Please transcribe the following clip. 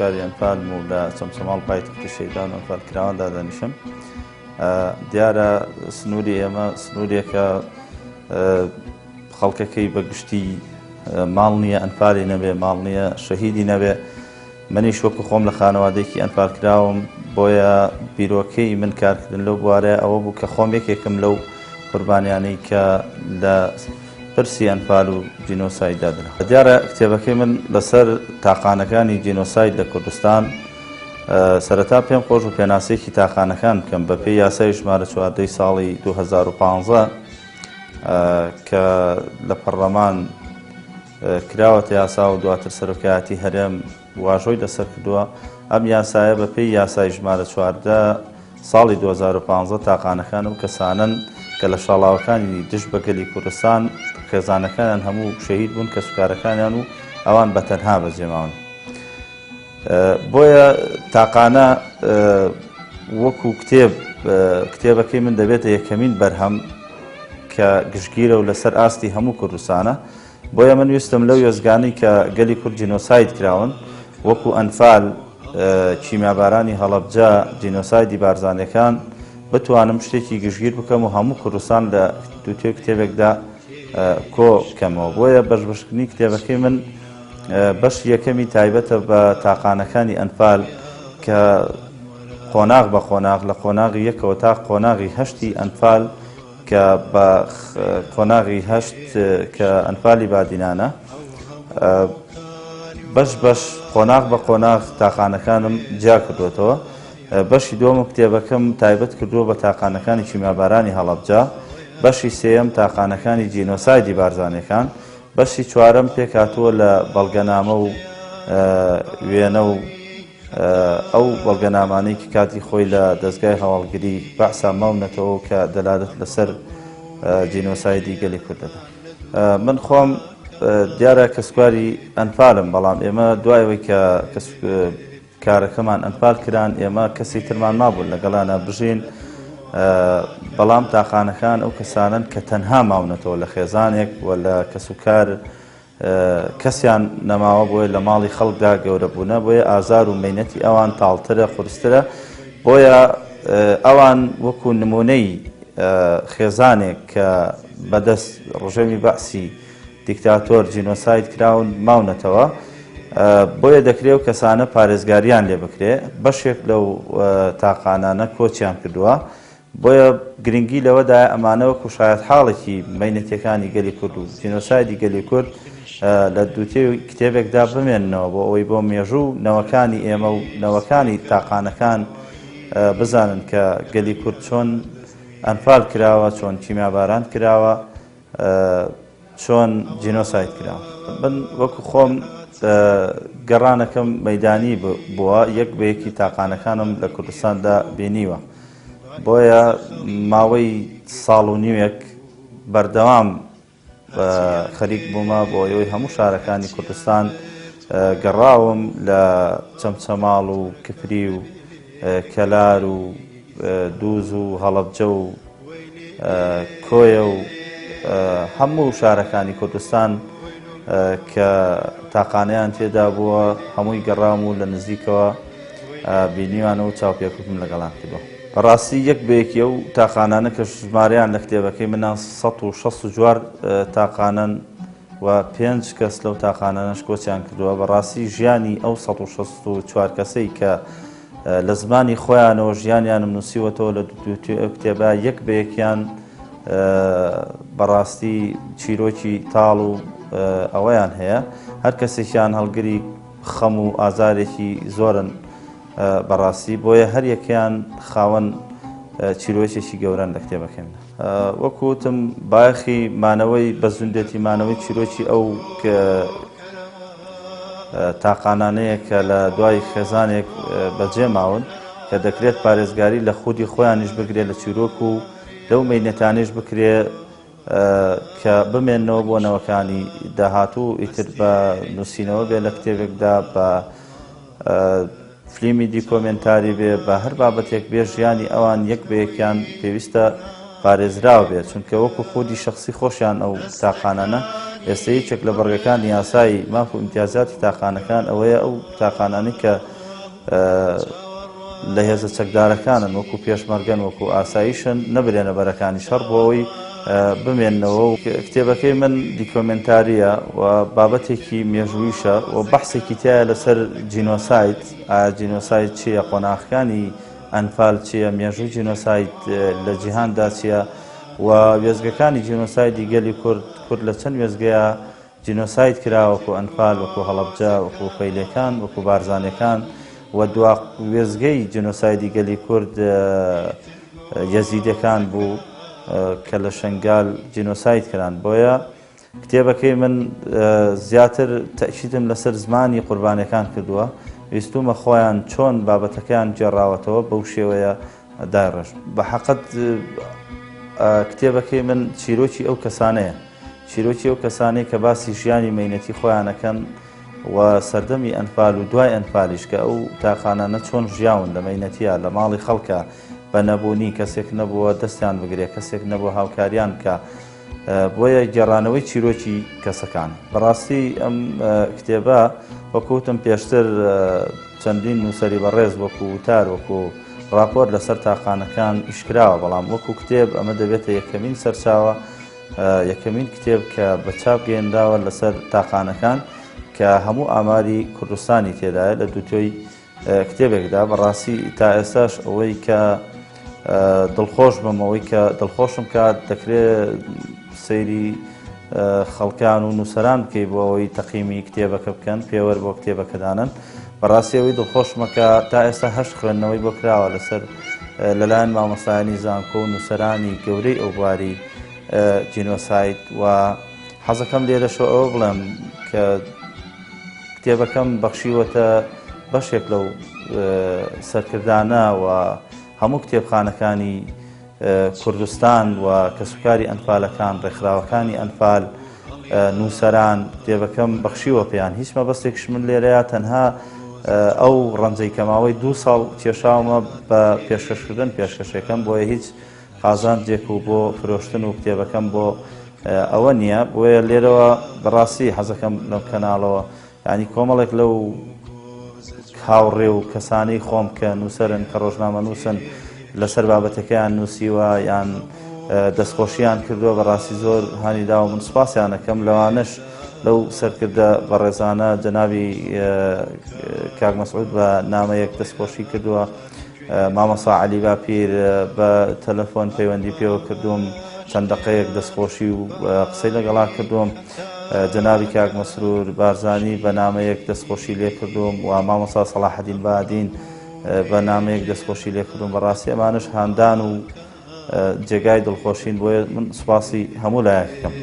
کاری ئەنفالم و لە چەمچەماڵ پایتەختی شەیدان و ئەنفالکراواندا دەنیشم. دیارە سنووری ئێمە سنوورێکە خەڵکەکەی بەگشتی ماڵ نییە ئەنفالی نەبێ، ماڵ نییە شەهیدی نەبێ. منیش وەکو خۆم لە خانەوادەیەکی ئەنفالکراوم، بۆیە بیرۆکەی من کارکردن لەو بوارەیە ئەوە بوو کە خۆم یەکێکم لەو قوربانیانەی کە لە پرسی ئەنفال و جینۆسایددا درا. دیارە کتێبەکەی من لەسەر تاقانەکانی جینۆساید لە کوردستان سەرەتا پێم خۆش و پێناسەیەکی تاقانەکان بکەم بە پێی یاسای ژمارە 14 ساڵی 2015 کە لە پەرلەمان کراوەتە یاسا و دواتر سەرۆکایەتی هەرێم واژۆی لەسەر کردووە. ئەم یاسایە بە پێی یاسای ژمارە 14 ساڵی 2015 تاقانەکان و کەسانن کە لە شاڵاوەکانی دژ بە گەلی کوردستان خێزانەکانیان هەموو شەهید بوون، کەسوکارەکانیان و ئەوان بەتەنها بەجێماون. بۆیە تاقانە وەکو کتێبەکەی من دەبێتە یەکەمین بەرهەم کە گشتگیرە و لەسەر ئاستی هەموو کوردستانە. بۆیە من ویستم لەو وێزگانەی کە گەلی کورد جینۆساید کراون وەکو ئەنفال، چیمابارانی هەڵەبجە، جینۆسایدی بارزانەکان بتوانم شتێکی گشتگیر بکەم و هەموو کوردستان لە دووتێ کتێبێکدا کۆ بکەمەوە. بۆیە بەشبەشکردنی کتێبەکەی من بەش یەکەمی تایبەتە بە تاقانەکانی ئەنفال کە قۆناغ بە قۆناغ لە قۆناغی یەکەوە تا قۆناغی هەشتی ئەنفال کە بە قۆناغی هەشت کە ئەنفالی بادینانە بەش قۆناغ بە قۆناغ تاقانەکانم جا کردوێتەوە. بەشی دووەم کتێبەکەم تایبەت کردووە بە تاقانەکانی چیمابارانی هەڵەبجە، بەشی سێیەم تاقانەکانی جینۆسایدی بارزانەکان، بەشی چوارەم پێکهاتووە لە بەڵگەنامە و وێنە و ئەو بەڵگەنامانەی کە کاتی خۆی لە دەستگای هەواڵگری بەحسا ماونەتەوە کە دەلالەت لەسەر جینۆسایدی گەلی کوردەدا. من خۆم دیارە کەسکواری ئەنفالم، بەڵام ئێمە دوایەوەی کە کارەکەمان ئەنفال کران ئێمە کەسی ترمان مابوون لەگەڵانە بژین، بەڵام تاقانەکان ئەو کەسانن کە تەنها ماونەتەوە لە خێزانێک و لە کەسوکار کەسیان نەماوە، بۆیە لە ماڵی خەڵکدا گەورە بوونە، بۆیە ئازار و مەینەتی ئەوان تاڵترە، قورسترە. بۆیە ئەوان وەکو نمونەی خێزانێک کە بەدەست ڕژێمی بەعسی دیکتاتۆر جینۆساید کراون ماونەتەوە، بۆیە دەکرێت و کەسانە پارێزگاریان لێ بکرێ. بەشێک لەو تاقانانە کۆچیان کردووە، بۆیە گرنگی لەوەدا ئەمانەوەکو شایەت حاڵێکی مەینەتیەکانی گەلی کورد و جینۆسایدی گەلی کورد لە دووتێ کتێبێکدا بمێننەوە بۆ ئەوەی بۆ مێژوو نەوەکانی ئێمە و نەوەکانی تاقانەکان بزانن کە گەلی کورد چۆن ئەنفال کراوە، چۆن چیماباران کراوە، چۆن جینۆساید کراوە. من وەکو خۆم گەڕانەکەم مەیدانی بووە، یەک بە یەکی تاقانەکانم لە کوردستاندا بینیوە. بۆیە ماوەی ساڵ و نیوێک بەردەوام خەریک بوومە بۆ ئەوەی هەموو شارەکانی کوردستان گەڕاوم لە چەمچەماڵ و کفری و کەلار و دووز و هەڵەبجە و کۆیە و هەموو شارەکانی کوردستان کە تاقانەیان تێدا بووە هەمووی گەڕام و لە نزیکەوە بینیوانە و چاوپێکوتم لەگەڵان کردەوە. بەڕاستی یەک بەیەکی ئەو تاقانانە کە ژمارەیان لە کتێبەکەی منە 164 تاقانن و 5 کەس لەو تاقانانەش کۆچیان کردووە. بەڕاستی ژیانی ئەو 164 کەسەی کە لە زمانی خۆیانەوە ژیانیانم نووسیوەتەوە لە دووتێ ئەو کتێبە یەک بەیەکیان بەڕاستی چیرۆکی تاڵ و ئەوەیان هەیە. هەر کەسێکیان هەڵگری خەم و ئازارێکی زۆرن بەڕاستی، بۆیە هەر یەکیان خاوەن چیرۆکێکی گەورەن لە کتێبەکەم. وەکوتم باەخی مانەوەی بەزوندێتی مانەوەی چیرۆکی ئەو تاقانانەیە کە لە دوای خێزانێک بەجێ ماون کە دەکرێت پارێزگاری لە خودی خۆیانیش بگرێت لە چیرۆک و لەو مەینەتانیش بکرێ کە بمێنەوە بۆ نەوەکانی داهاتوو ئیتر بە نووسینەوە بێ لە کتێبێکدا، بە فلیمی دیکۆمنتاری بێ، بە هەر بابەتێک بێ ژیانی ئەوان یەک بەیەکیان پێویستە پارێزراوە بێت، چونکە وەکو خودی شخصی خۆشیان ئەو تاقانانە ئێستا هیچێک لە بەڕگەکانی یاسایی ماف و ئیمتیازاتی تاقانەکان ئەوەیە ئەو تاقانانی کە لە هێزە چەکدارەکانن وەکو پێشمەرگەن وەکو ئاساییشن نەبرێنە بەرەکانی شەڕ بۆەوەی بمێننەوە و کتێبەکەی من دیکۆمنتاریە و بابەتێکی مێژوویشە و بەحسێکی تایە لەسەر جینۆسایت جینۆسایت چییە قۆناغەکانی ئەنفال چییە مێژووی جینۆسایت لە جیهاندا چییە و وێزگەکانی جینۆسایدی گەلی کورد لە چەند وێزگەیە جینۆسایت کرا وەکو ئەنفال وەکو هەڵەبجە وەکو فەیلەکان وەکو بارزانەکان و دوا وێزگەی جینۆسایدی گەلی کورد یەزیدەکان بوو کە لە شنگال جینۆسایت کران بۆیە کتێبەکەی من زیاتر تەئکیدم لەسەر زمانی قوربانیەکان کردووە ویستومە خۆیان چۆن بابەتەکەیان جێڕاوەتەوە بەو شێوەیە داڕژ بە حەقەت کتێبەکەی من چیرۆکی ئەو کەسانەیە چیرۆکی ئەو کەسانەی کە باسی ژیانی مەینەتی خۆیانەکەن و سەردەمی ئەنفال و دوای ئەنفالیش کە ئەو تاقانانە چۆن ژیاون لە مەینەتیە لە ماڵی خەڵکە بە نەبوونی کەسێک نەبووە دەستیان بگرێت کەسێک نەبوو هاوکاریان کە بۆیە گێڕانەوەی چیرۆکی کەسەکان بەڕاستی ئەم کتێبە وەکوتم پێشتر چەندین نووسەری بەڕێز وەکو وتار وەکو راپۆرت لەسەر تاقانەکان ئیشکراوە بەڵام وەکو کتێب ئەمە دەبێتە یەکەمین سەرچاوە یەکەمین کتێب کە بە چاپ گەیەنداوە لەسەر تاقانەکان کە هەموو ئاماری کوردستانی تێدایە لە دووتۆی کتێبێکدا بەڕاستی تا ئێستاش ئەوەی کە دڵخۆش بم ئەوەی کە دڵخۆشم کات دەکرێت سەیری خەڵکان و نووسەران بکەی بۆ ئەوەی تەقیمی کتێبەکە بکەن پێوەەر بۆ کتێبەکەدانن بەڕاستی ئەوەی دڵخۆشمەکە تا ئێستا هەشت خوێندنەوەی بۆ کراوە لەسەر لەلایەن مامۆستایانی زانکۆ و نووسەرانی گەورەی ئەو بواری جینۆسایت و حەزەکەم لێرەشەوە ئەوە بڵێم کە کتێبەکەم بەخشیوەتە بەشێک لەو سەرکردانە و هەموو کتێبخانەکانی کوردستان و کەسوکاری ئەنفالەکان ڕێکخراوەکانی ئەنفال نووسەران کتێبەکەم بەخشیوە پێیان هیچ مەبەستێکش من لێرەیە تەنها ئەو ڕەنجەی کەماوەی 2 ساڵ کێشاومە بە پێشکەشکردن پێشکەشەکەم بۆیە هیچ قازانجێک و بۆ فرۆشتن و کتێبەکەم بۆ ئەوە نییە بۆیە لێرەوە بەڕاستی حەزەکەم لەم کەناڵەوە ینی کۆمەڵێک لەو هاوڕێ و کەسانەی خۆم کە نووسەرن کە ڕۆژنامە نووسن لەسەر بابەتەکەیان نووسیوە یان دەستخۆشییان کردووە بەڕاستی زۆر هانیدا و من سوپاسیانەکەم لەوانش لەو سەرکردە بەڕێزانە جەنابی کاک مەسعود بە نامەیەک دەستخۆشی کردووە مامەسا عەلی باپیر بە تەلەفۆن پەیوەندی پێوە کردووم چەند دەقەیەک دەستخۆشی و قسەی لەگەڵا کردووم جەنابی کاک مەسرور بارزانی بە نامەیەک دەستخۆشی لێ کردوم و مامەسا سەلاحەدین بادین بە نامەیەک دەستخۆشی لێ کردوم بەڕاستی ئەمانش هاندان و جێگای دڵخۆشین بۆیە من سوپاسی هەموو لایەکەکەم.